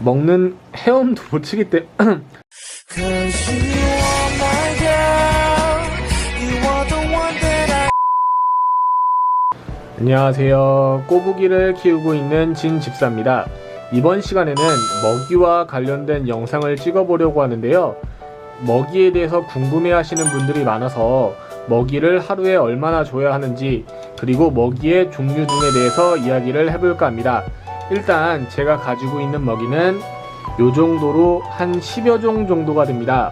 먹는 헤엄도 못 치기 때문에 안녕하세요. 꼬부기를 키우고 있는 진집사입니다. 이번 시간에는 먹이와 관련된 영상을 찍어보려고 하는데요. 먹이에 대해서 궁금해하시는 분들이 많아서 먹이를 하루에 얼마나 줘야 하는지, 그리고 먹이의 종류 등에 대해서 이야기를 해볼까 합니다. 일단 제가 가지고 있는 먹이는 요 정도로 한 10여 종 정도가 됩니다.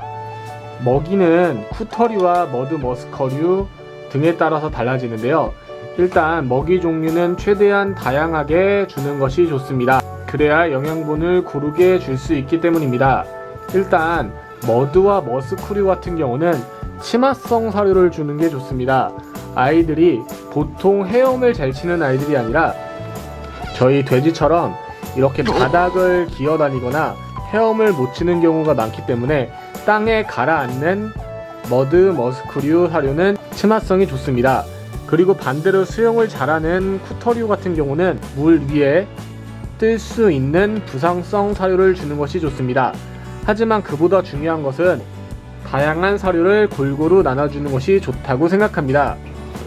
먹이는 쿠터류와 머드머스커류 등에 따라서 달라지는데요. 일단 먹이 종류는 최대한 다양하게 주는 것이 좋습니다. 그래야 영양분을 고르게 줄 수 있기 때문입니다. 일단 머드와 머스크류 같은 경우는 치마성 사료를 주는 게 좋습니다. 아이들이 보통 헤엄을 잘 치는 아이들이 아니라 저희 돼지처럼 이렇게 바닥을 기어다니거나 헤엄을 못 치는 경우가 많기 때문에 땅에 가라앉는 머드 머스크류 사료는 치마성이 좋습니다. 그리고 반대로 수영을 잘하는 쿠터류 같은 경우는 물 위에 뜰 수 있는 부상성 사료를 주는 것이 좋습니다. 하지만 그보다 중요한 것은 다양한 사료를 골고루 나눠주는 것이 좋다고 생각합니다.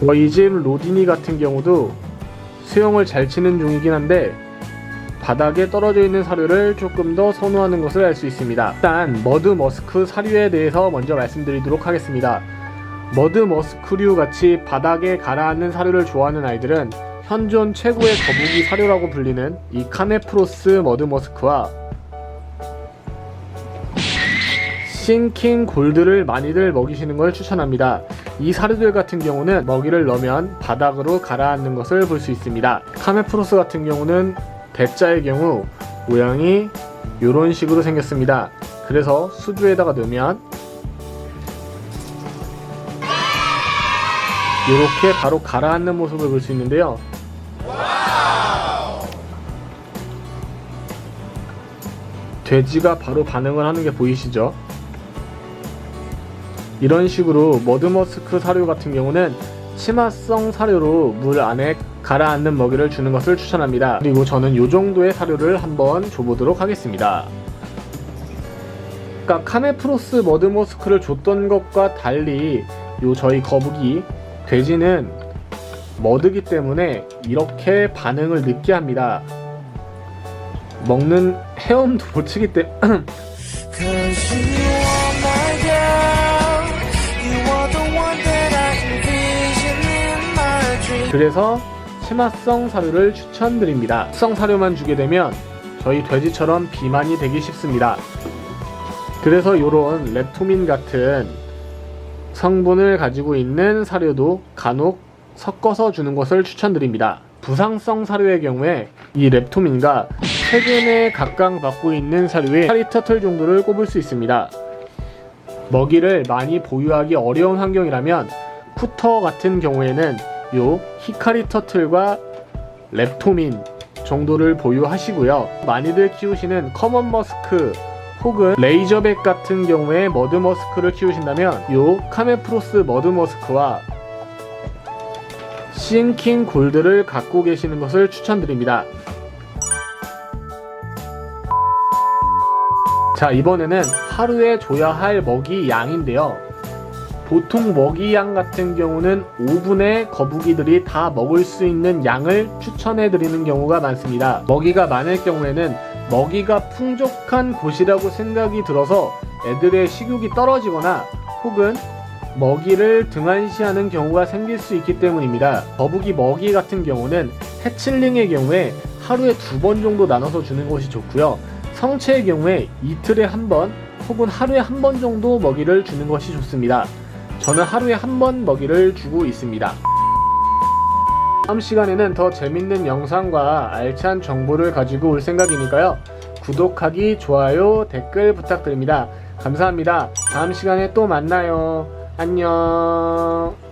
저희 집 로디니 같은 경우도 수영을 잘 치는 중이긴 한데 바닥에 떨어져 있는 사료를 조금 더 선호하는 것을 알 수 있습니다. 일단 머드 머스크 사료에 대해서 먼저 말씀드리도록 하겠습니다. 머드 머스크류 같이 바닥에 가라앉는 사료를 좋아하는 아이들은 현존 최고의 거북이 사료라고 불리는 이 카메프로스 머드 머스크와 싱킹 골드를 많이들 먹이시는 걸 추천합니다. 이 사료들 같은 경우는 먹이를 넣으면 바닥으로 가라앉는 것을 볼 수 있습니다. 카메프로스 같은 경우는 대자의 경우 모양이 이런 식으로 생겼습니다. 그래서 수조에다가 넣으면 이렇게 바로 가라앉는 모습을 볼 수 있는데요. 돼지가 바로 반응을 하는 게 보이시죠? 이런 식으로 머드머스크 사료 같은 경우는 치마성 사료로 물 안에 가라앉는 먹이를 주는 것을 추천합니다. 그리고 저는 이 정도의 사료를 한번 줘보도록 하겠습니다. 그러니까 카메프로스 머드머스크를 줬던 것과 달리 저희 거북이 돼지는 머드기 때문에 이렇게 반응을 늦게 합니다. 먹는 헤엄도 못 치기 때문에 그래서 치마성 사료를 추천드립니다. 성 사료만 주게 되면 저희 돼지처럼 비만이 되기 쉽습니다. 그래서 이런 렙토민 같은 성분을 가지고 있는 사료도 간혹 섞어서 주는 것을 추천드립니다. 부상성 사료의 경우에 이 렙토민과 최근에 각광받고 있는 사료의 히카리터틀 정도를 꼽을 수 있습니다. 먹이를 많이 보유하기 어려운 환경이라면 쿠터 같은 경우에는 요 히카리터틀과 렙토민 정도를 보유하시고요. 많이들 키우시는 커먼 머스크 혹은 레이저백 같은 경우에 머드 머스크를 키우신다면 요 카메프로스 머드 머스크와 싱킹 골드를 갖고 계시는 것을 추천드립니다. 자, 이번에는 하루에 줘야 할 먹이 양인데요. 보통 먹이 양 같은 경우는 5분에 거북이들이 다 먹을 수 있는 양을 추천해 드리는 경우가 많습니다. 먹이가 많을 경우에는 먹이가 풍족한 곳이라고 생각이 들어서 애들의 식욕이 떨어지거나 혹은 먹이를 등한시하는 경우가 생길 수 있기 때문입니다. 거북이 먹이 같은 경우는 해칠링의 경우에 하루에 2번 정도 나눠서 주는 것이 좋고요. 성체의 경우에 이틀에 한 번 혹은 하루에 한 번 정도 먹이를 주는 것이 좋습니다. 저는 하루에 한 번 먹이를 주고 있습니다. 다음 시간에는 더 재밌는 영상과 알찬 정보를 가지고 올 생각이니까요. 구독하기, 좋아요, 댓글 부탁드립니다. 감사합니다. 다음 시간에 또 만나요. 안녕.